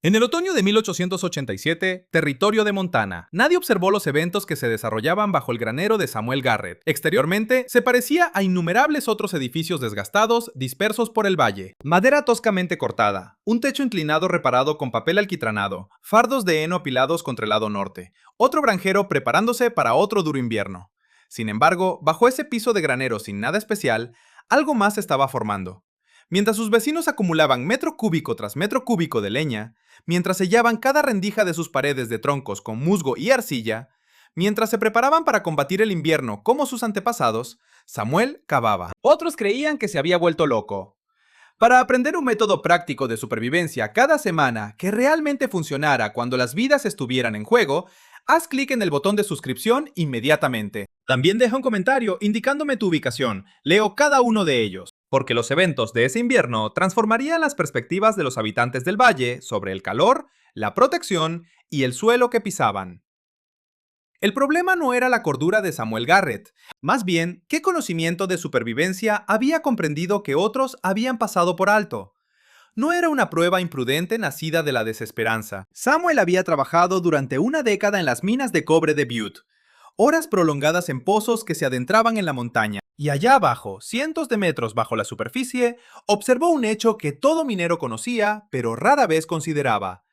En el otoño de 1887, territorio de Montana, nadie observó los eventos que se desarrollaban bajo el granero de Samuel Garrett. Exteriormente, se parecía a innumerables otros edificios desgastados dispersos por el valle. Madera toscamente cortada, un techo inclinado reparado con papel alquitranado, fardos de heno apilados contra el lado norte, otro granjero preparándose para otro duro invierno. Sin embargo, bajo ese piso de granero sin nada especial, algo más se estaba formando. Mientras sus vecinos acumulaban metro cúbico tras metro cúbico de leña, mientras sellaban cada rendija de sus paredes de troncos con musgo y arcilla, mientras se preparaban para combatir el invierno como sus antepasados, Samuel cavaba. Otros creían que se había vuelto loco. Para aprender un método práctico de supervivencia cada semana que realmente funcionara cuando las vidas estuvieran en juego, haz clic en el botón de suscripción inmediatamente. También deja un comentario indicándome tu ubicación. Leo cada uno de ellos. Porque los eventos de ese invierno transformarían las perspectivas de los habitantes del valle sobre el calor, la protección y el suelo que pisaban. El problema no era la cordura de Samuel Garrett, más bien qué conocimiento de supervivencia había comprendido que otros habían pasado por alto. No era una prueba imprudente nacida de la desesperanza. Samuel había trabajado durante una década en las minas de cobre de Butte, horas prolongadas en pozos que se adentraban en la montaña, y allá abajo, cientos de metros bajo la superficie, observó un hecho que todo minero conocía, pero rara vez consideraba.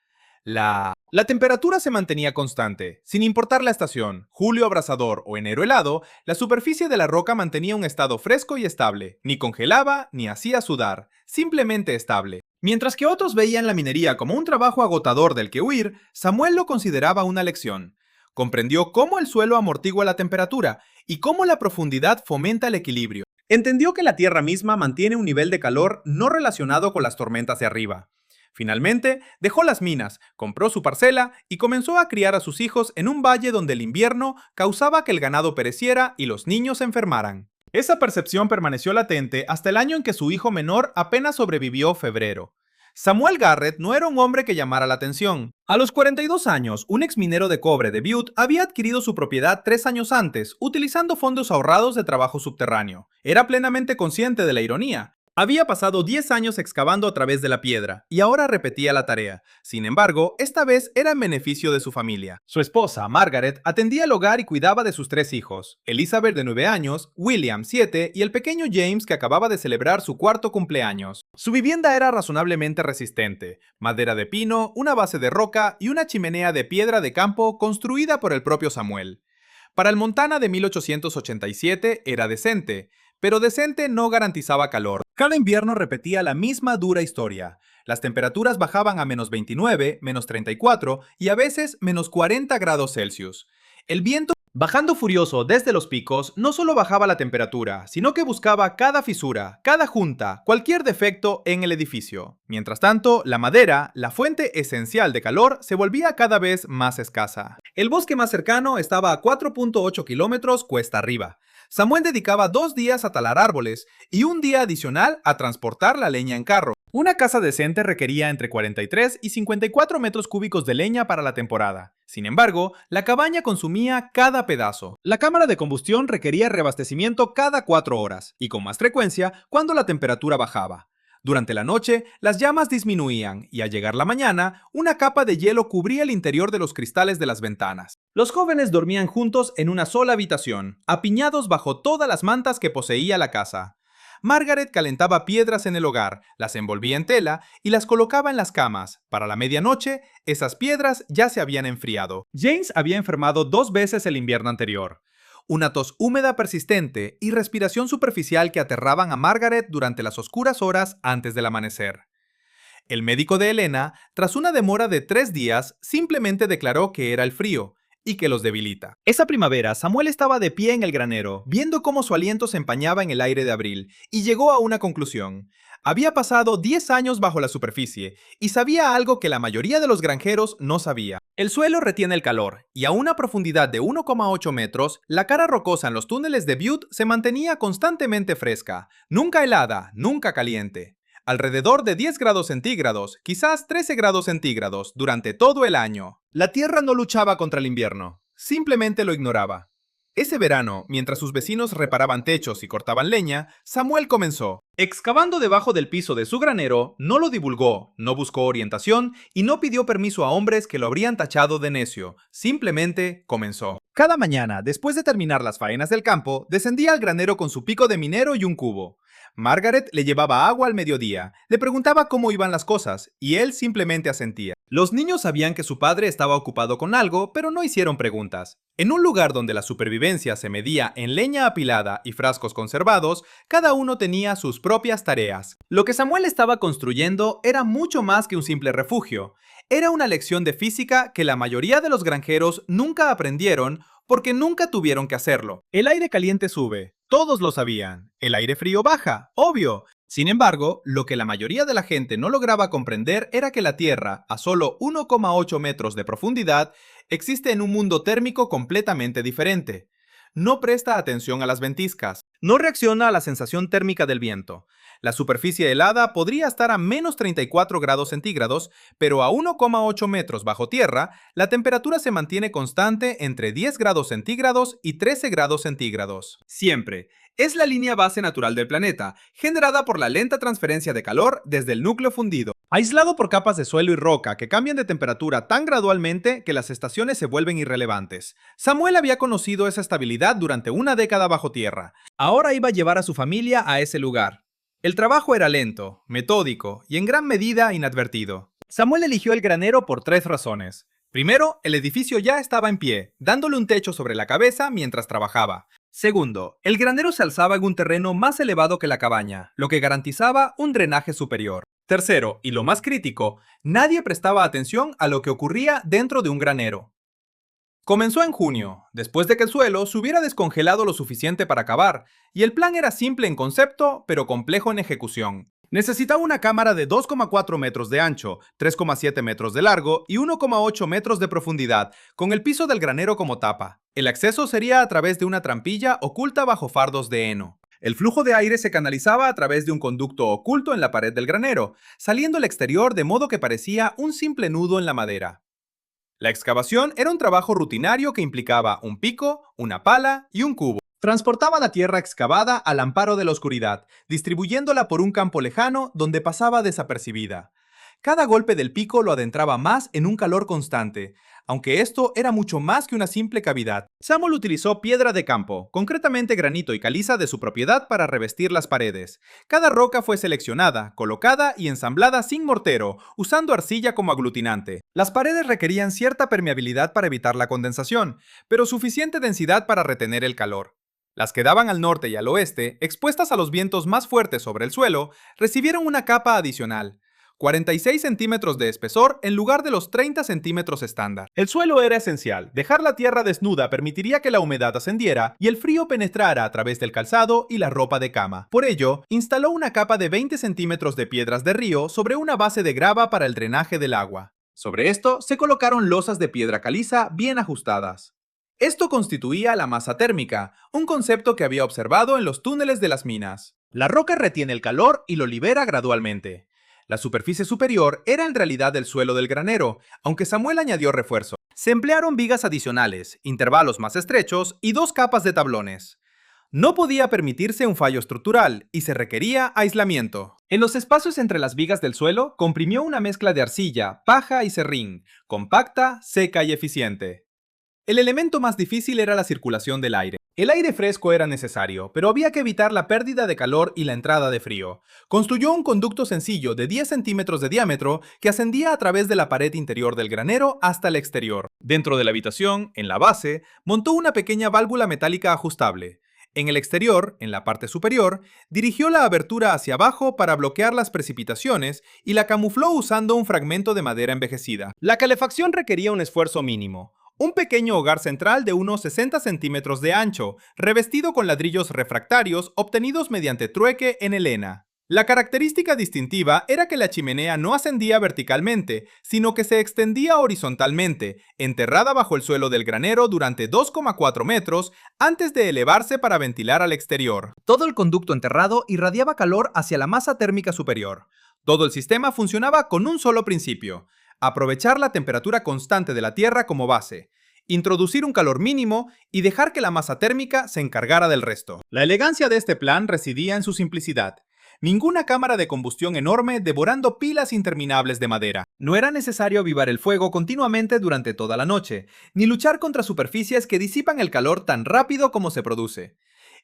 La temperatura se mantenía constante, sin importar la estación, julio abrasador o enero helado, la superficie de la roca mantenía un estado fresco y estable, ni congelaba ni hacía sudar, simplemente estable. Mientras que otros veían la minería como un trabajo agotador del que huir, Samuel lo consideraba una lección. Comprendió cómo el suelo amortigua la temperatura y cómo la profundidad fomenta el equilibrio. Entendió que la tierra misma mantiene un nivel de calor no relacionado con las tormentas de arriba. Finalmente, dejó las minas, compró su parcela y comenzó a criar a sus hijos en un valle donde el invierno causaba que el ganado pereciera y los niños se enfermaran. Esa percepción permaneció latente hasta el año en que su hijo menor apenas sobrevivió febrero. Samuel Garrett no era un hombre que llamara la atención. A los 42 años, un exminero de cobre de Butte había adquirido su propiedad 3 años antes, utilizando fondos ahorrados de trabajo subterráneo. Era plenamente consciente de la ironía. Había pasado 10 años excavando a través de la piedra, y ahora repetía la tarea. Sin embargo, esta vez era en beneficio de su familia. Su esposa, Margaret, atendía el hogar y cuidaba de sus 3 hijos, Elizabeth de 9 años, William 7 y el pequeño James que acababa de celebrar su 4º cumpleaños. Su vivienda era razonablemente resistente, madera de pino, una base de roca y una chimenea de piedra de campo construida por el propio Samuel. Para el Montana de 1887 era decente, pero decente no garantizaba calor. Cada invierno repetía la misma dura historia. Las temperaturas bajaban a menos 29, menos 34 y a veces menos 40 grados Celsius. El viento, bajando furioso desde los picos, no solo bajaba la temperatura, sino que buscaba cada fisura, cada junta, cualquier defecto en el edificio. Mientras tanto, la madera, la fuente esencial de calor, se volvía cada vez más escasa. El bosque más cercano estaba a 4.8 kilómetros cuesta arriba. Samuel dedicaba 2 días a talar árboles y un día adicional a transportar la leña en carro. Una casa decente requería entre 43 y 54 metros cúbicos de leña para la temporada. Sin embargo, la cabaña consumía cada pedazo. La cámara de combustión requería reabastecimiento cada 4 horas, y con más frecuencia cuando la temperatura bajaba. Durante la noche, las llamas disminuían y al llegar la mañana, una capa de hielo cubría el interior de los cristales de las ventanas. Los jóvenes dormían juntos en una sola habitación, apiñados bajo todas las mantas que poseía la casa. Margaret calentaba piedras en el hogar, las envolvía en tela y las colocaba en las camas. Para la medianoche, esas piedras ya se habían enfriado. James había enfermado 2 veces el invierno anterior. Una tos húmeda persistente y respiración superficial que aterraban a Margaret durante las oscuras horas antes del amanecer. El médico de Helena, tras una demora de 3 días, simplemente declaró que era el frío y que los debilita. Esa primavera, Samuel estaba de pie en el granero, viendo cómo su aliento se empañaba en el aire de abril, y llegó a una conclusión. Había pasado 10 años bajo la superficie, y sabía algo que la mayoría de los granjeros no sabía. El suelo retiene el calor, y a una profundidad de 1,8 metros, la cara rocosa en los túneles de Butte se mantenía constantemente fresca, nunca helada, nunca caliente. Alrededor de 10 grados centígrados, quizás 13 grados centígrados, durante todo el año. La Tierra no luchaba contra el invierno, simplemente lo ignoraba. Ese verano, mientras sus vecinos reparaban techos y cortaban leña, Samuel comenzó. Excavando debajo del piso de su granero, no lo divulgó, no buscó orientación y no pidió permiso a hombres que lo habrían tachado de necio. Simplemente comenzó. Cada mañana, después de terminar las faenas del campo, descendía al granero con su pico de minero y un cubo. Margaret le llevaba agua al mediodía, le preguntaba cómo iban las cosas, y él simplemente asentía. Los niños sabían que su padre estaba ocupado con algo, pero no hicieron preguntas. En un lugar donde la supervivencia se medía en leña apilada y frascos conservados, cada uno tenía sus propias tareas. Lo que Samuel estaba construyendo era mucho más que un simple refugio. Era una lección de física que la mayoría de los granjeros nunca aprendieron porque nunca tuvieron que hacerlo. El aire caliente sube, todos lo sabían. El aire frío baja, obvio. Sin embargo, lo que la mayoría de la gente no lograba comprender era que la Tierra, a solo 1,8 metros de profundidad, existe en un mundo térmico completamente diferente. No presta atención a las ventiscas, no reacciona a la sensación térmica del viento. La superficie helada podría estar a menos 34 grados centígrados, pero a 1,8 metros bajo tierra, la temperatura se mantiene constante entre 10 grados centígrados y 13 grados centígrados. Siempre. Es la línea base natural del planeta, generada por la lenta transferencia de calor desde el núcleo fundido, aislado por capas de suelo y roca que cambian de temperatura tan gradualmente que las estaciones se vuelven irrelevantes. Samuel había conocido esa estabilidad durante una década bajo tierra. Ahora iba a llevar a su familia a ese lugar. El trabajo era lento, metódico y en gran medida inadvertido. Samuel eligió el granero por 3 razones. Primero, el edificio ya estaba en pie, dándole un techo sobre la cabeza mientras trabajaba. Segundo, el granero se alzaba en un terreno más elevado que la cabaña, lo que garantizaba un drenaje superior. Tercero, y lo más crítico, nadie prestaba atención a lo que ocurría dentro de un granero. Comenzó en junio, después de que el suelo se hubiera descongelado lo suficiente para cavar, y el plan era simple en concepto, pero complejo en ejecución. Necesitaba una cámara de 2,4 metros de ancho, 3,7 metros de largo y 1,8 metros de profundidad, con el piso del granero como tapa. El acceso sería a través de una trampilla oculta bajo fardos de heno. El flujo de aire se canalizaba a través de un conducto oculto en la pared del granero, saliendo al exterior de modo que parecía un simple nudo en la madera. La excavación era un trabajo rutinario que implicaba un pico, una pala y un cubo. Transportaba la tierra excavada al amparo de la oscuridad, distribuyéndola por un campo lejano donde pasaba desapercibida. Cada golpe del pico lo adentraba más en un calor constante, aunque esto era mucho más que una simple cavidad. Samuel utilizó piedra de campo, concretamente granito y caliza de su propiedad para revestir las paredes. Cada roca fue seleccionada, colocada y ensamblada sin mortero, usando arcilla como aglutinante. Las paredes requerían cierta permeabilidad para evitar la condensación, pero suficiente densidad para retener el calor. Las que daban al norte y al oeste, expuestas a los vientos más fuertes sobre el suelo, recibieron una capa adicional. 46 centímetros de espesor en lugar de los 30 centímetros estándar. El suelo era esencial. Dejar la tierra desnuda permitiría que la humedad ascendiera y el frío penetrara a través del calzado y la ropa de cama. Por ello, instaló una capa de 20 centímetros de piedras de río sobre una base de grava para el drenaje del agua. Sobre esto se colocaron losas de piedra caliza bien ajustadas. Esto constituía la masa térmica, un concepto que había observado en los túneles de las minas. La roca retiene el calor y lo libera gradualmente. La superficie superior era en realidad el suelo del granero, aunque Samuel añadió refuerzo. Se emplearon vigas adicionales, intervalos más estrechos y 2 capas de tablones. No podía permitirse un fallo estructural y se requería aislamiento. En los espacios entre las vigas del suelo, comprimió una mezcla de arcilla, paja y serrín, compacta, seca y eficiente. El elemento más difícil era la circulación del aire. El aire fresco era necesario, pero había que evitar la pérdida de calor y la entrada de frío. Construyó un conducto sencillo de 10 centímetros de diámetro que ascendía a través de la pared interior del granero hasta el exterior. Dentro de la habitación, en la base, montó una pequeña válvula metálica ajustable. En el exterior, en la parte superior, dirigió la abertura hacia abajo para bloquear las precipitaciones y la camufló usando un fragmento de madera envejecida. La calefacción requería un esfuerzo mínimo. Un pequeño hogar central de unos 60 centímetros de ancho, revestido con ladrillos refractarios obtenidos mediante trueque en helena. La característica distintiva era que la chimenea no ascendía verticalmente, sino que se extendía horizontalmente, enterrada bajo el suelo del granero durante 2,4 metros antes de elevarse para ventilar al exterior. Todo el conducto enterrado irradiaba calor hacia la masa térmica superior. Todo el sistema funcionaba con un solo principio: aprovechar la temperatura constante de la Tierra como base. introducir un calor mínimo y dejar que la masa térmica se encargara del resto. La elegancia de este plan residía en su simplicidad. Ninguna cámara de combustión enorme devorando pilas interminables de madera. No era necesario avivar el fuego continuamente durante toda la noche, ni luchar contra superficies que disipan el calor tan rápido como se produce.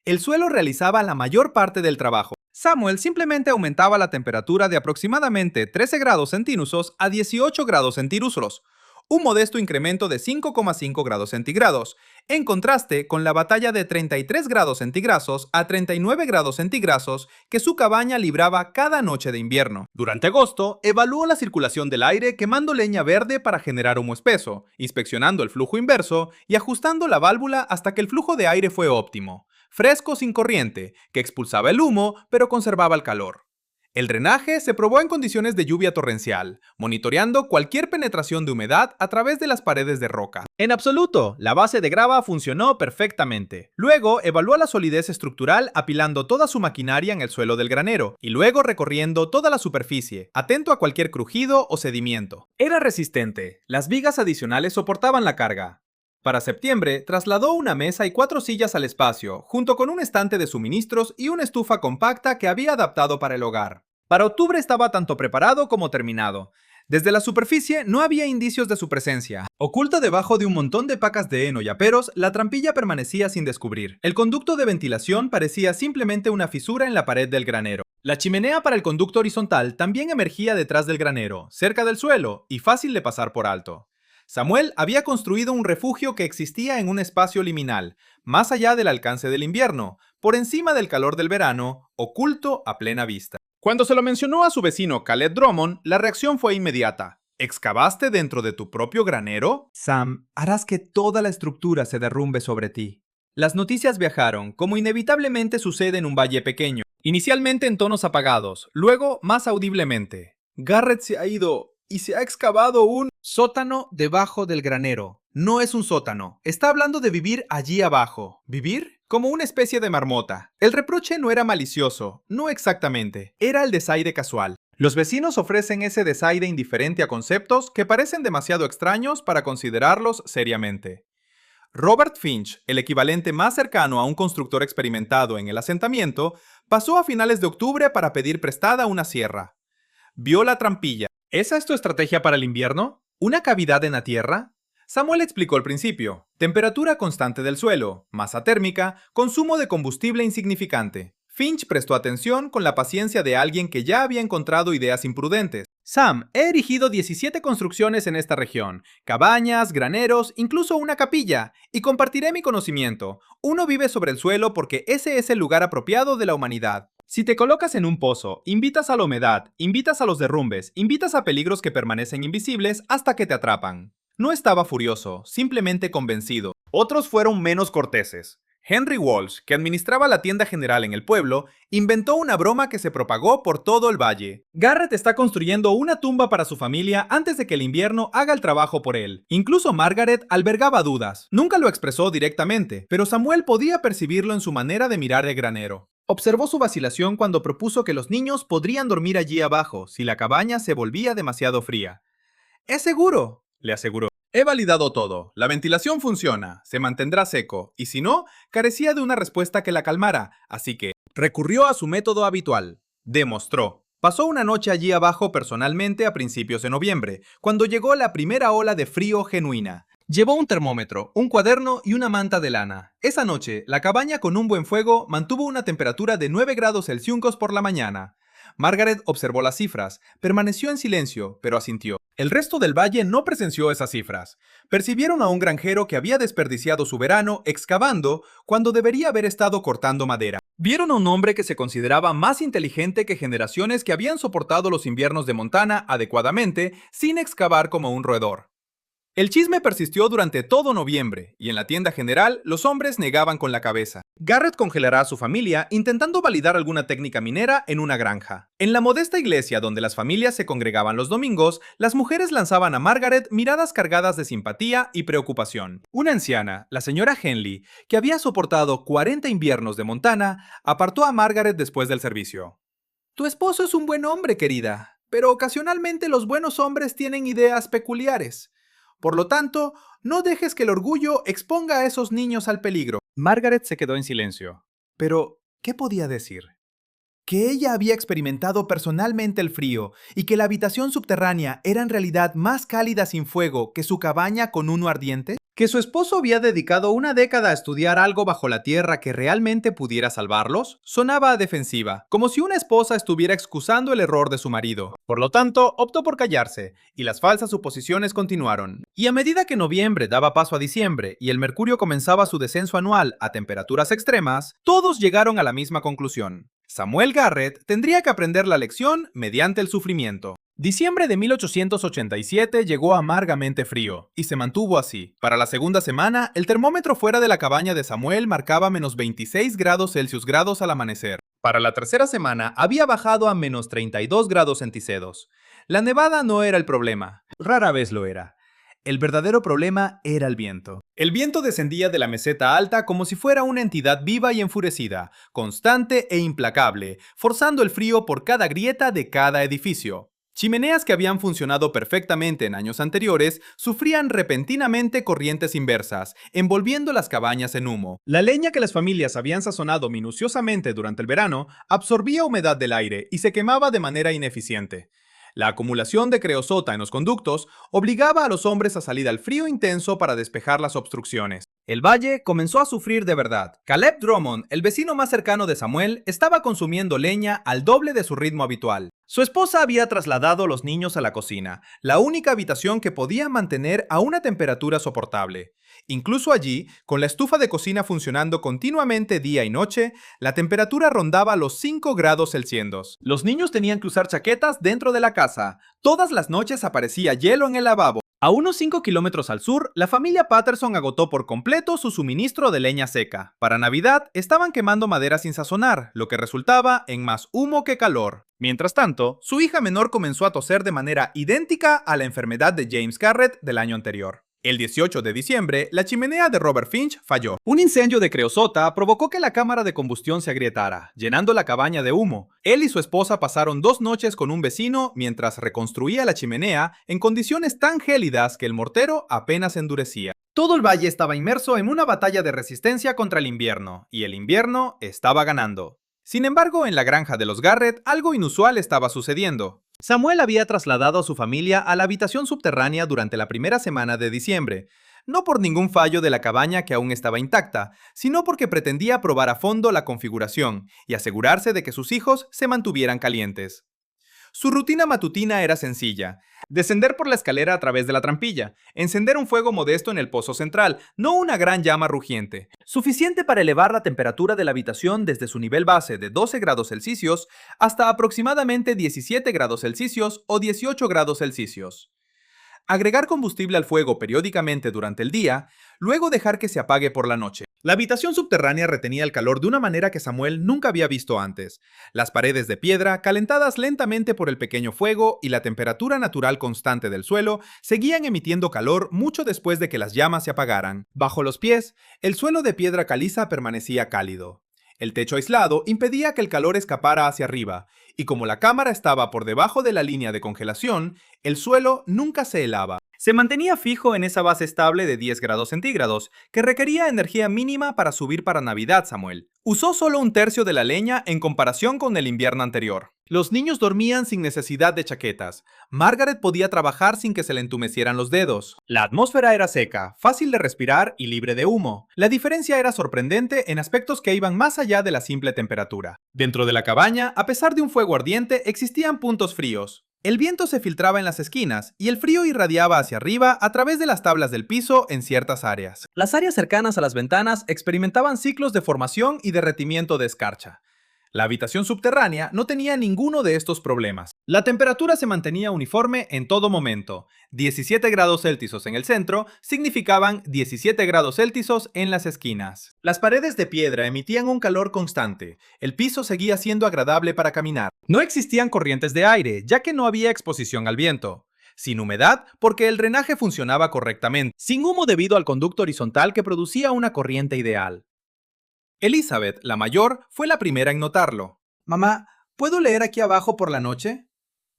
El suelo realizaba la mayor parte del trabajo. Samuel simplemente aumentaba la temperatura de aproximadamente 13 grados centígrados a 18 grados centígrados, un modesto incremento de 5,5 grados centígrados, en contraste con la batalla de 33 grados centígrados a 39 grados centígrados que su cabaña libraba cada noche de invierno. Durante agosto, evaluó la circulación del aire quemando leña verde para generar humo espeso, inspeccionando el flujo inverso y ajustando la válvula hasta que el flujo de aire fue óptimo, fresco sin corriente, que expulsaba el humo pero conservaba el calor. El drenaje se probó en condiciones de lluvia torrencial, monitoreando cualquier penetración de humedad a través de las paredes de roca. En absoluto, la base de grava funcionó perfectamente. Luego evaluó la solidez estructural apilando toda su maquinaria en el suelo del granero y luego recorriendo toda la superficie, atento a cualquier crujido o sedimento. Era resistente. Las vigas adicionales soportaban la carga. Para septiembre, trasladó una mesa y 4 sillas al espacio, junto con un estante de suministros y una estufa compacta que había adaptado para el hogar. Para octubre estaba tanto preparado como terminado. Desde la superficie no había indicios de su presencia. Oculta debajo de un montón de pacas de heno y aperos, la trampilla permanecía sin descubrir. El conducto de ventilación parecía simplemente una fisura en la pared del granero. La chimenea para el conducto horizontal también emergía detrás del granero, cerca del suelo y fácil de pasar por alto. Samuel había construido un refugio que existía en un espacio liminal, más allá del alcance del invierno, por encima del calor del verano, oculto a plena vista. Cuando se lo mencionó a su vecino Caleb Drummond, la reacción fue inmediata. ¿Excavaste dentro de tu propio granero? Sam, harás que toda la estructura se derrumbe sobre ti. Las noticias viajaron, como inevitablemente sucede en un valle pequeño, inicialmente en tonos apagados, luego más audiblemente. Garrett se ha ido y se ha excavado un sótano debajo del granero. No es un sótano, está hablando de vivir allí abajo. ¿Vivir? Como una especie de marmota. El reproche no era malicioso, no exactamente, era el desaire casual. Los vecinos ofrecen ese desaire indiferente a conceptos que parecen demasiado extraños para considerarlos seriamente. Robert Finch, el equivalente más cercano a un constructor experimentado en el asentamiento, pasó a finales de octubre para pedir prestada una sierra. Vio la trampilla. ¿Esa es tu estrategia para el invierno? ¿Una cavidad en la tierra? Samuel explicó al principio. Temperatura constante del suelo, masa térmica, consumo de combustible insignificante. Finch prestó atención con la paciencia de alguien que ya había encontrado ideas imprudentes. Sam, he erigido 17 construcciones en esta región, cabañas, graneros, incluso una capilla, y compartiré mi conocimiento. Uno vive sobre el suelo porque ese es el lugar apropiado de la humanidad. Si te colocas en un pozo, invitas a la humedad, invitas a los derrumbes, invitas a peligros que permanecen invisibles hasta que te atrapan. No estaba furioso, simplemente convencido. Otros fueron menos corteses. Henry Walsh, que administraba la tienda general en el pueblo, inventó una broma que se propagó por todo el valle. Garrett está construyendo una tumba para su familia antes de que el invierno haga el trabajo por él. Incluso Margaret albergaba dudas. Nunca lo expresó directamente, pero Samuel podía percibirlo en su manera de mirar el granero. Observó su vacilación cuando propuso que los niños podrían dormir allí abajo si la cabaña se volvía demasiado fría. «Es seguro», le aseguró. «He validado todo. La ventilación funciona, se mantendrá seco, y si no, carecía de una respuesta que la calmara, así que recurrió a su método habitual. Demostró. Pasó una noche allí abajo personalmente a principios de noviembre, cuando llegó la primera ola de frío genuina. Llevó un termómetro, un cuaderno y una manta de lana. Esa noche, la cabaña con un buen fuego mantuvo una temperatura de 9 grados Celsius por la mañana. Margaret observó las cifras, permaneció en silencio, pero asintió. El resto del valle no presenció esas cifras. Percibieron a un granjero que había desperdiciado su verano excavando cuando debería haber estado cortando madera. Vieron a un hombre que se consideraba más inteligente que generaciones que habían soportado los inviernos de Montana adecuadamente sin excavar como un roedor. El chisme persistió durante todo noviembre, y en la tienda general los hombres negaban con la cabeza. Garrett congelará a su familia intentando validar alguna técnica minera en una granja. En la modesta iglesia donde las familias se congregaban los domingos, las mujeres lanzaban a Margaret miradas cargadas de simpatía y preocupación. Una anciana, la señora Henley, que había soportado 40 inviernos de Montana, apartó a Margaret después del servicio. «Tu esposo es un buen hombre, querida, pero ocasionalmente los buenos hombres tienen ideas peculiares. Por lo tanto, no dejes que el orgullo exponga a esos niños al peligro. Margaret se quedó en silencio. Pero, ¿qué podía decir? Que ella había experimentado personalmente el frío y que la habitación subterránea era en realidad más cálida sin fuego que su cabaña con uno ardiente. Que su esposo había dedicado una década a estudiar algo bajo la tierra que realmente pudiera salvarlos, sonaba a defensiva, como si una esposa estuviera excusando el error de su marido. Por lo tanto, optó por callarse, y las falsas suposiciones continuaron. Y a medida que noviembre daba paso a diciembre y el mercurio comenzaba su descenso anual a temperaturas extremas, todos llegaron a la misma conclusión. Samuel Garrett tendría que aprender la lección mediante el sufrimiento. Diciembre de 1887 llegó amargamente frío, y se mantuvo así. Para la segunda semana, el termómetro fuera de la cabaña de Samuel marcaba menos 26 grados Celsius al amanecer. Para la tercera semana, había bajado a menos 32 grados centígrados. La nevada no era el problema, rara vez lo era. El verdadero problema era el viento. El viento descendía de la meseta alta como si fuera una entidad viva y enfurecida, constante e implacable, forzando el frío por cada grieta de cada edificio. Chimeneas que habían funcionado perfectamente en años anteriores sufrían repentinamente corrientes inversas, envolviendo las cabañas en humo. La leña que las familias habían sazonado minuciosamente durante el verano absorbía humedad del aire y se quemaba de manera ineficiente. La acumulación de creosota en los conductos obligaba a los hombres a salir al frío intenso para despejar las obstrucciones. El valle comenzó a sufrir de verdad. Caleb Drummond, el vecino más cercano de Samuel, estaba consumiendo leña al doble de su ritmo habitual. Su esposa había trasladado a los niños a la cocina, la única habitación que podía mantener a una temperatura soportable. Incluso allí, con la estufa de cocina funcionando continuamente día y noche, la temperatura rondaba los 5 grados Celsius. Los niños tenían que usar chaquetas dentro de la casa. Todas las noches aparecía hielo en el lavabo. A unos 5 kilómetros al sur, la familia Patterson agotó por completo su suministro de leña seca. Para Navidad, estaban quemando madera sin sazonar, lo que resultaba en más humo que calor. Mientras tanto, su hija menor comenzó a toser de manera idéntica a la enfermedad de James Garrett del año anterior. El 18 de diciembre, la chimenea de Robert Finch falló. Un incendio de creosota provocó que la cámara de combustión se agrietara, llenando la cabaña de humo. Él y su esposa pasaron 2 noches con un vecino mientras reconstruía la chimenea en condiciones tan gélidas que el mortero apenas endurecía. Todo el valle estaba inmerso en una batalla de resistencia contra el invierno, y el invierno estaba ganando. Sin embargo, en la granja de los Garrett, algo inusual estaba sucediendo. Samuel había trasladado a su familia a la habitación subterránea durante la primera semana de diciembre, no por ningún fallo de la cabaña que aún estaba intacta, sino porque pretendía probar a fondo la configuración y asegurarse de que sus hijos se mantuvieran calientes. Su rutina matutina era sencilla: descender por la escalera a través de la trampilla, encender un fuego modesto en el pozo central, no una gran llama rugiente, suficiente para elevar la temperatura de la habitación desde su nivel base de 12 grados Celsius hasta aproximadamente 17 grados Celsius o 18 grados Celsius. Agregar combustible al fuego periódicamente durante el día, luego dejar que se apague por la noche. La habitación subterránea retenía el calor de una manera que Samuel nunca había visto antes. Las paredes de piedra, calentadas lentamente por el pequeño fuego y la temperatura natural constante del suelo, seguían emitiendo calor mucho después de que las llamas se apagaran. Bajo los pies, el suelo de piedra caliza permanecía cálido. El techo aislado impedía que el calor escapara hacia arriba, y como la cámara estaba por debajo de la línea de congelación, el suelo nunca se helaba. Se mantenía fijo en esa base estable de 10 grados centígrados, que requería energía mínima para subir para Navidad. Samuel usó solo un tercio de la leña en comparación con el invierno anterior. Los niños dormían sin necesidad de chaquetas. Margaret podía trabajar sin que se le entumecieran los dedos. La atmósfera era seca, fácil de respirar y libre de humo. La diferencia era sorprendente en aspectos que iban más allá de la simple temperatura. Dentro de la cabaña, a pesar de un fuego ardiente, existían puntos fríos. El viento se filtraba en las esquinas y el frío irradiaba hacia arriba a través de las tablas del piso en ciertas áreas. Las áreas cercanas a las ventanas experimentaban ciclos de formación y derretimiento de escarcha. La habitación subterránea no tenía ninguno de estos problemas. La temperatura se mantenía uniforme en todo momento. 17 grados Celsius en el centro significaban 17 grados Celsius en las esquinas. Las paredes de piedra emitían un calor constante. El piso seguía siendo agradable para caminar. No existían corrientes de aire, ya que no había exposición al viento. Sin humedad, porque el drenaje funcionaba correctamente. Sin humo debido al conducto horizontal que producía una corriente ideal. Elizabeth, la mayor, fue la primera en notarlo. «Mamá, ¿puedo leer aquí abajo por la noche?»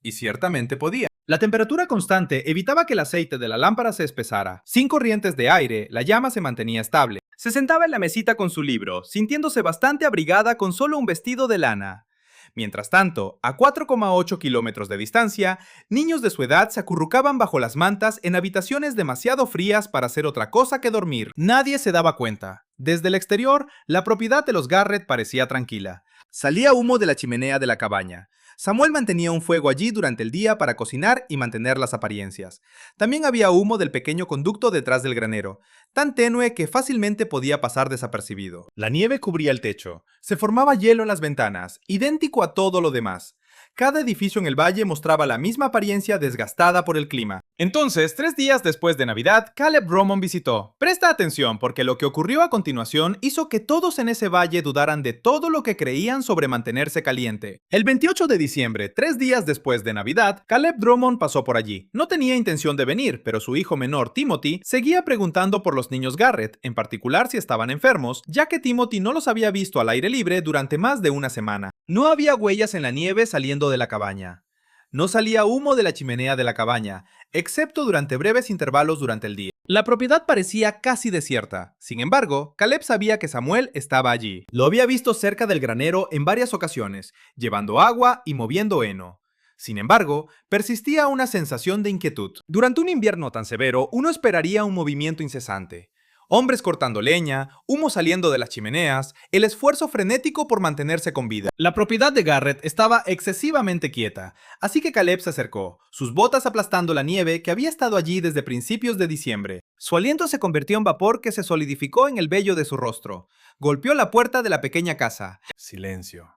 Y ciertamente podía. La temperatura constante evitaba que el aceite de la lámpara se espesara. Sin corrientes de aire, la llama se mantenía estable. Se sentaba en la mesita con su libro, sintiéndose bastante abrigada con solo un vestido de lana. Mientras tanto, a 4,8 kilómetros de distancia, niños de su edad se acurrucaban bajo las mantas en habitaciones demasiado frías para hacer otra cosa que dormir. Nadie se daba cuenta. Desde el exterior, la propiedad de los Garrett parecía tranquila. Salía humo de la chimenea de la cabaña. Samuel mantenía un fuego allí durante el día para cocinar y mantener las apariencias. También había humo del pequeño conducto detrás del granero, tan tenue que fácilmente podía pasar desapercibido. La nieve cubría el techo. Se formaba hielo en las ventanas, idéntico a todo lo demás. Cada edificio en el valle mostraba la misma apariencia desgastada por el clima. Entonces, 3 días después de Navidad, Caleb Drummond visitó. Presta atención, porque lo que ocurrió a continuación hizo que todos en ese valle dudaran de todo lo que creían sobre mantenerse caliente. El 28 de diciembre, 3 días después de Navidad, Caleb Drummond pasó por allí. No tenía intención de venir, pero su hijo menor, Timothy, seguía preguntando por los niños Garrett, en particular si estaban enfermos, ya que Timothy no los había visto al aire libre durante más de una semana. No había huellas en la nieve saliendo de la cabaña. No salía humo de la chimenea de la cabaña, excepto durante breves intervalos durante el día. La propiedad parecía casi desierta. Sin embargo, Caleb sabía que Samuel estaba allí. Lo había visto cerca del granero en varias ocasiones, llevando agua y moviendo heno. Sin embargo, persistía una sensación de inquietud. Durante un invierno tan severo, uno esperaría un movimiento incesante. Hombres cortando leña, humo saliendo de las chimeneas, el esfuerzo frenético por mantenerse con vida. La propiedad de Garrett estaba excesivamente quieta, así que Caleb se acercó, sus botas aplastando la nieve que había estado allí desde principios de diciembre. Su aliento se convirtió en vapor que se solidificó en el vello de su rostro. Golpeó la puerta de la pequeña casa. Silencio.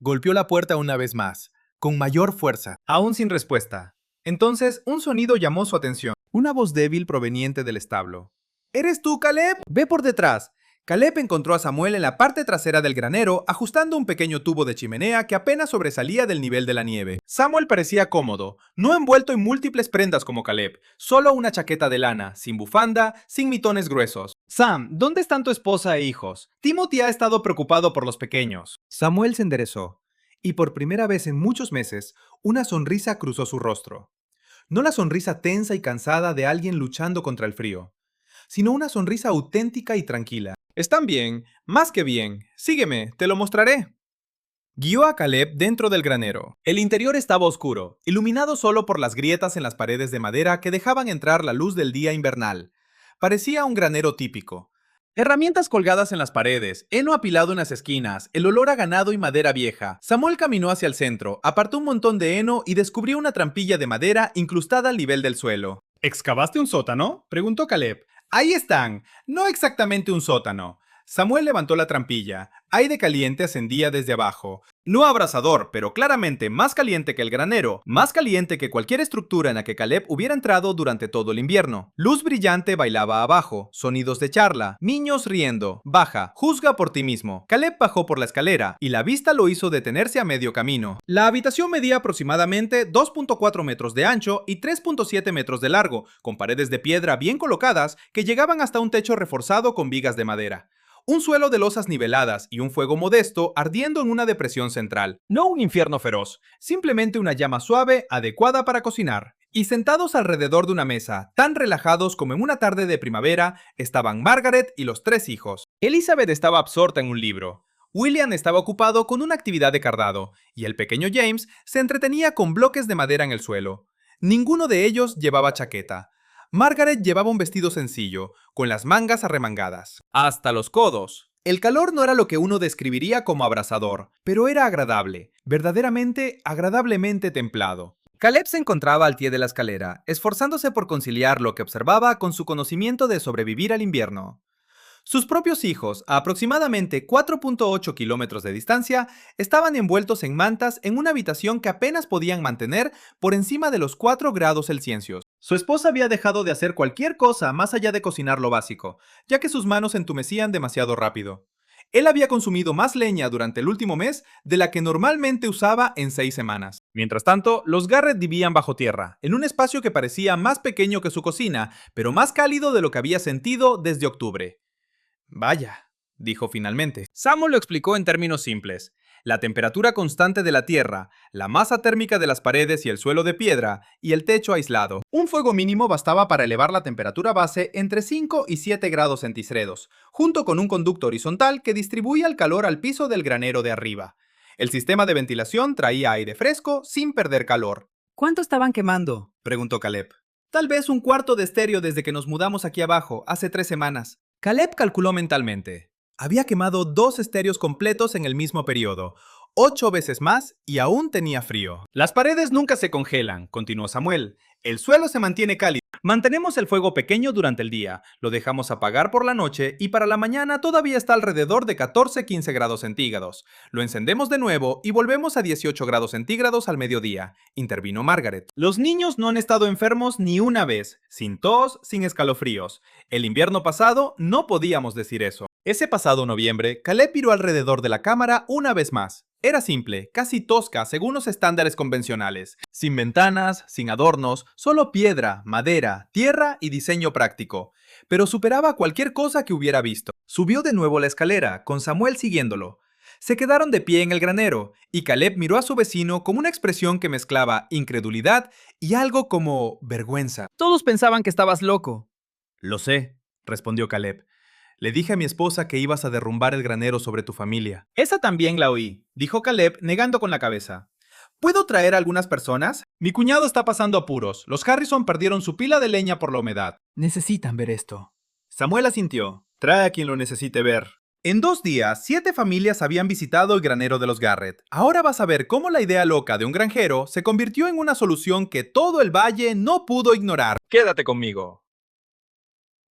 Golpeó la puerta una vez más, con mayor fuerza, aún sin respuesta. Entonces, un sonido llamó su atención, una voz débil proveniente del establo. ¿Eres tú, Caleb? Ve por detrás. Caleb encontró a Samuel en la parte trasera del granero, ajustando un pequeño tubo de chimenea que apenas sobresalía del nivel de la nieve. Samuel parecía cómodo, no envuelto en múltiples prendas como Caleb, solo una chaqueta de lana, sin bufanda, sin mitones gruesos. Sam, ¿dónde están tu esposa e hijos? Timothy ha estado preocupado por los pequeños. Samuel se enderezó, y por primera vez en muchos meses, una sonrisa cruzó su rostro. No la sonrisa tensa y cansada de alguien luchando contra el frío, sino una sonrisa auténtica y tranquila. Están bien, más que bien. Sígueme, te lo mostraré. Guió a Caleb dentro del granero. El interior estaba oscuro, iluminado solo por las grietas en las paredes de madera que dejaban entrar la luz del día invernal. Parecía un granero típico. Herramientas colgadas en las paredes, heno apilado en las esquinas, el olor a ganado y madera vieja. Samuel caminó hacia el centro, apartó un montón de heno y descubrió una trampilla de madera incrustada al nivel del suelo. ¿Excavaste un sótano?, preguntó Caleb. Ahí están, no exactamente un sótano. Samuel levantó la trampilla. Aire caliente ascendía desde abajo. No abrasador, pero claramente más caliente que el granero, más caliente que cualquier estructura en la que Caleb hubiera entrado durante todo el invierno. Luz brillante bailaba abajo, sonidos de charla, niños riendo. Baja, juzga por ti mismo. Caleb bajó por la escalera, y la vista lo hizo detenerse a medio camino. La habitación medía aproximadamente 2.4 metros de ancho y 3.7 metros de largo, con paredes de piedra bien colocadas que llegaban hasta un techo reforzado con vigas de madera. Un suelo de losas niveladas y un fuego modesto ardiendo en una depresión central. No un infierno feroz, simplemente una llama suave, adecuada para cocinar. Y sentados alrededor de una mesa, tan relajados como en una tarde de primavera, estaban Margaret y los 3 hijos. Elizabeth estaba absorta en un libro. William estaba ocupado con una actividad de cardado, y el pequeño James se entretenía con bloques de madera en el suelo. Ninguno de ellos llevaba chaqueta. Margaret llevaba un vestido sencillo, con las mangas arremangadas, hasta los codos. El calor no era lo que uno describiría como abrasador, pero era agradable, verdaderamente agradablemente templado. Caleb se encontraba al pie de la escalera, esforzándose por conciliar lo que observaba con su conocimiento de sobrevivir al invierno. Sus propios hijos, a aproximadamente 4.8 kilómetros de distancia, estaban envueltos en mantas en una habitación que apenas podían mantener por encima de los 4 grados Celsius. Su esposa había dejado de hacer cualquier cosa más allá de cocinar lo básico, ya que sus manos entumecían demasiado rápido. Él había consumido más leña durante el último mes de la que normalmente usaba en 6 semanas. Mientras tanto, los Garrett vivían bajo tierra, en un espacio que parecía más pequeño que su cocina, pero más cálido de lo que había sentido desde octubre. Vaya, dijo finalmente. Samuel lo explicó en términos simples. la temperatura constante de la tierra, la masa térmica de las paredes y el suelo de piedra, y el techo aislado. Un fuego mínimo bastaba para elevar la temperatura base entre 5 y 7 grados centígrados, junto con un conducto horizontal que distribuía el calor al piso del granero de arriba. El sistema de ventilación traía aire fresco sin perder calor. ¿Cuánto estaban quemando? Preguntó Caleb. Tal vez un cuarto de estéreo desde que nos mudamos aquí abajo, hace 3 semanas. Caleb calculó mentalmente. Había quemado 2 estéreos completos en el mismo periodo, 8 veces más, y aún tenía frío. Las paredes nunca se congelan, continuó Samuel. El suelo se mantiene cálido. Mantenemos el fuego pequeño durante el día, lo dejamos apagar por la noche y para la mañana todavía está alrededor de 14-15 grados centígrados. Lo encendemos de nuevo y volvemos a 18 grados centígrados al mediodía, intervino Margaret. Los niños no han estado enfermos ni una vez, sin tos, sin escalofríos. El invierno pasado no podíamos decir eso. Ese pasado noviembre, Caleb miró alrededor de la cámara una vez más. Era simple, casi tosca según los estándares convencionales. Sin ventanas, sin adornos, solo piedra, madera, tierra y diseño práctico. Pero superaba cualquier cosa que hubiera visto. Subió de nuevo la escalera, con Samuel siguiéndolo. Se quedaron de pie en el granero, y Caleb miró a su vecino con una expresión que mezclaba incredulidad y algo como vergüenza. Todos pensaban que estabas loco. Lo sé, respondió Caleb. Le dije a mi esposa que ibas a derrumbar el granero sobre tu familia. Esa también la oí, dijo Caleb negando con la cabeza. ¿Puedo traer a algunas personas? Mi cuñado está pasando apuros. Los Harrison perdieron su pila de leña por la humedad. Necesitan ver esto. Samuel asintió. Trae a quien lo necesite ver. En 2 días, 7 familias habían visitado el granero de los Garrett. Ahora vas a ver cómo la idea loca de un granjero se convirtió en una solución que todo el valle no pudo ignorar. Quédate conmigo.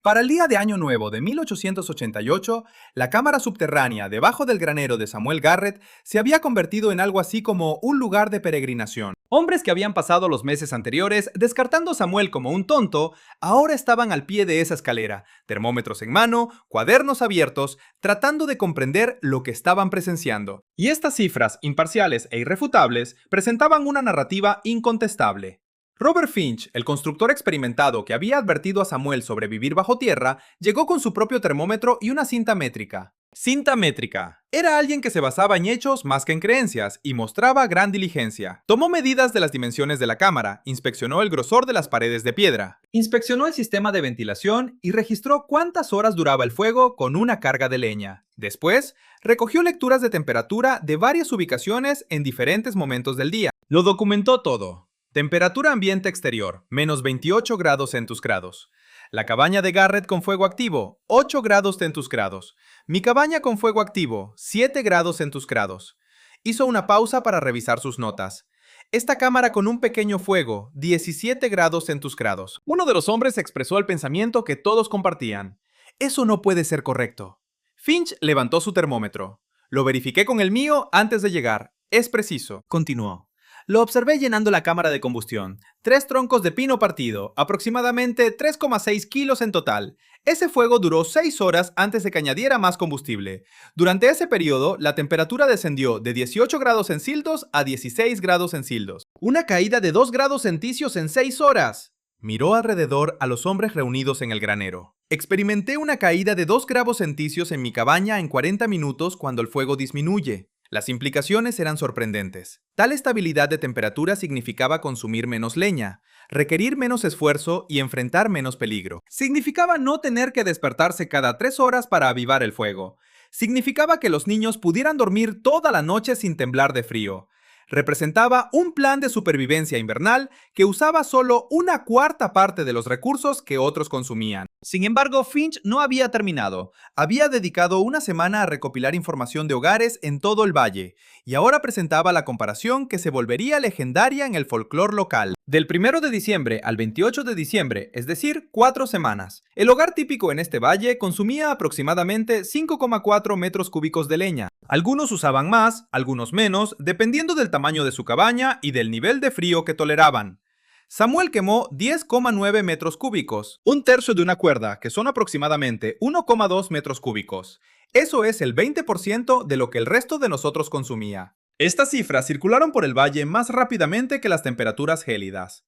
Para el día de Año Nuevo de 1888, la cámara subterránea debajo del granero de Samuel Garrett se había convertido en algo así como un lugar de peregrinación. Hombres que habían pasado los meses anteriores descartando a Samuel como un tonto, ahora estaban al pie de esa escalera, termómetros en mano, cuadernos abiertos, tratando de comprender lo que estaban presenciando. Y estas cifras, imparciales e irrefutables, presentaban una narrativa incontestable. Robert Finch, el constructor experimentado que había advertido a Samuel sobre vivir bajo tierra, llegó con su propio termómetro y una cinta métrica. Cinta métrica. Era alguien que se basaba en hechos más que en creencias y mostraba gran diligencia. Tomó medidas de las dimensiones de la cámara, inspeccionó el grosor de las paredes de piedra, inspeccionó el sistema de ventilación y registró cuántas horas duraba el fuego con una carga de leña. Después, recogió lecturas de temperatura de varias ubicaciones en diferentes momentos del día. Lo documentó todo. Temperatura ambiente exterior, menos 28 grados centígrados. La cabaña de Garrett con fuego activo, 8 grados centígrados. Mi cabaña con fuego activo, 7 grados centígrados. Hizo una pausa para revisar sus notas. Esta cámara con un pequeño fuego, 17 grados centígrados. Uno de los hombres expresó el pensamiento que todos compartían. Eso no puede ser correcto. Finch levantó su termómetro. Lo verifiqué con el mío antes de llegar. Es preciso, continuó. Lo observé llenando la cámara de combustión. 3 troncos de pino partido, aproximadamente 3,6 kilos en total. Ese fuego duró 6 horas antes de que añadiera más combustible. Durante ese periodo, la temperatura descendió de 18 grados Celsius a 16 grados Celsius. Una caída de 2 grados Celsius en 6 horas. Miró alrededor a los hombres reunidos en el granero. Experimenté una caída de 2 grados Celsius en mi cabaña en 40 minutos cuando el fuego disminuye. Las implicaciones eran sorprendentes. Tal estabilidad de temperatura significaba consumir menos leña, requerir menos esfuerzo y enfrentar menos peligro. Significaba no tener que despertarse cada 3 horas para avivar el fuego. Significaba que los niños pudieran dormir toda la noche sin temblar de frío. Representaba un plan de supervivencia invernal que usaba solo 1/4 parte de los recursos que otros consumían. Sin embargo, Finch no había terminado. Había dedicado una semana a recopilar información de hogares en todo el valle, y ahora presentaba la comparación que se volvería legendaria en el folclore local. Del 1 de diciembre al 28 de diciembre, es decir, 4 semanas, el hogar típico en este valle consumía aproximadamente 5,4 metros cúbicos de leña. Algunos usaban más, algunos menos, dependiendo del tamaño de su cabaña y del nivel de frío que toleraban. Samuel quemó 10,9 metros cúbicos, un tercio de una cuerda, que son aproximadamente 1,2 metros cúbicos. Eso es el 20% de lo que el resto de nosotros consumía. Estas cifras circularon por el valle más rápidamente que las temperaturas gélidas.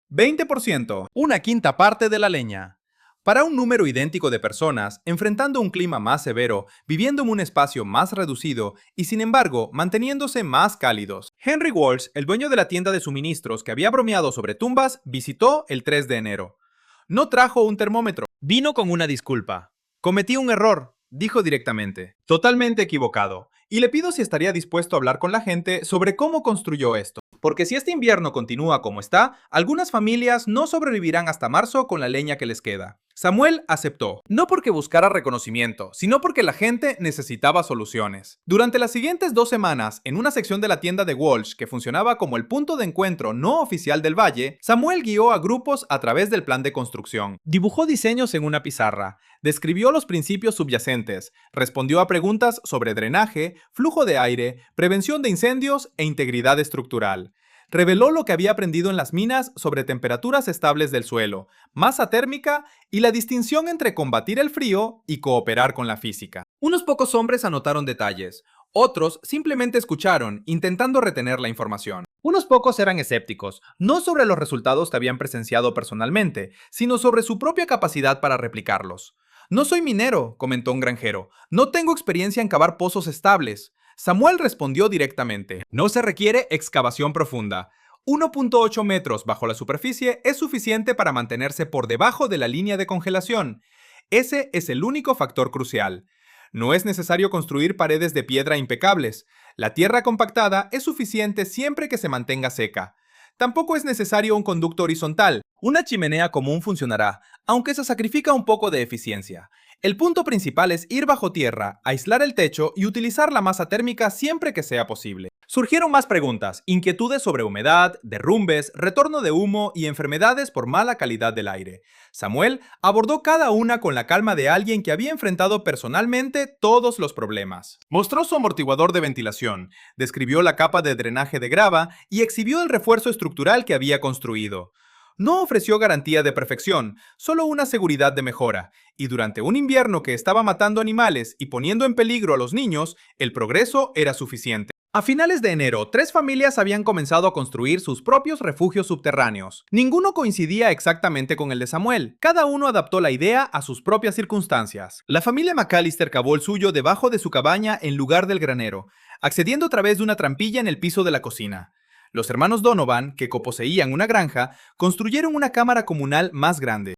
20%, una quinta parte de la leña. Para un número idéntico de personas, enfrentando un clima más severo, viviendo en un espacio más reducido y sin embargo manteniéndose más cálidos. Henry Walsh, el dueño de la tienda de suministros que había bromeado sobre tumbas, visitó el 3 de enero. No trajo un termómetro. Vino con una disculpa. Cometí un error, dijo directamente. Totalmente equivocado. Y le pido si estaría dispuesto a hablar con la gente sobre cómo construyó esto. Porque si este invierno continúa como está, algunas familias no sobrevivirán hasta marzo con la leña que les queda. Samuel aceptó, no porque buscara reconocimiento, sino porque la gente necesitaba soluciones. Durante las siguientes 2 semanas, en una sección de la tienda de Walsh que funcionaba como el punto de encuentro no oficial del valle, Samuel guió a grupos a través del plan de construcción. Dibujó diseños en una pizarra, describió los principios subyacentes, respondió a preguntas sobre drenaje, flujo de aire, prevención de incendios e integridad estructural. Reveló lo que había aprendido en las minas sobre temperaturas estables del suelo, masa térmica y la distinción entre combatir el frío y cooperar con la física. Unos pocos hombres anotaron detalles, otros simplemente escucharon, intentando retener la información. Unos pocos eran escépticos, no sobre los resultados que habían presenciado personalmente, sino sobre su propia capacidad para replicarlos. No soy minero, comentó un granjero, no tengo experiencia en cavar pozos estables. Samuel respondió directamente, no se requiere excavación profunda. 1.8 metros bajo la superficie es suficiente para mantenerse por debajo de la línea de congelación. Ese es el único factor crucial. No es necesario construir paredes de piedra impecables. La tierra compactada es suficiente siempre que se mantenga seca. Tampoco es necesario un conducto horizontal. Una chimenea común funcionará, aunque se sacrifica un poco de eficiencia. El punto principal es ir bajo tierra, aislar el techo y utilizar la masa térmica siempre que sea posible. Surgieron más preguntas, inquietudes sobre humedad, derrumbes, retorno de humo y enfermedades por mala calidad del aire. Samuel abordó cada una con la calma de alguien que había enfrentado personalmente todos los problemas. Mostró su amortiguador de ventilación, describió la capa de drenaje de grava y exhibió el refuerzo estructural que había construido. No ofreció garantía de perfección, solo una seguridad de mejora, y durante un invierno que estaba matando animales y poniendo en peligro a los niños, el progreso era suficiente. A finales de enero, 3 familias habían comenzado a construir sus propios refugios subterráneos. Ninguno coincidía exactamente con el de Samuel. Cada uno adaptó la idea a sus propias circunstancias. La familia McAllister cavó el suyo debajo de su cabaña en lugar del granero, accediendo a través de una trampilla en el piso de la cocina. Los hermanos Donovan, que coposeían una granja, construyeron una cámara comunal más grande.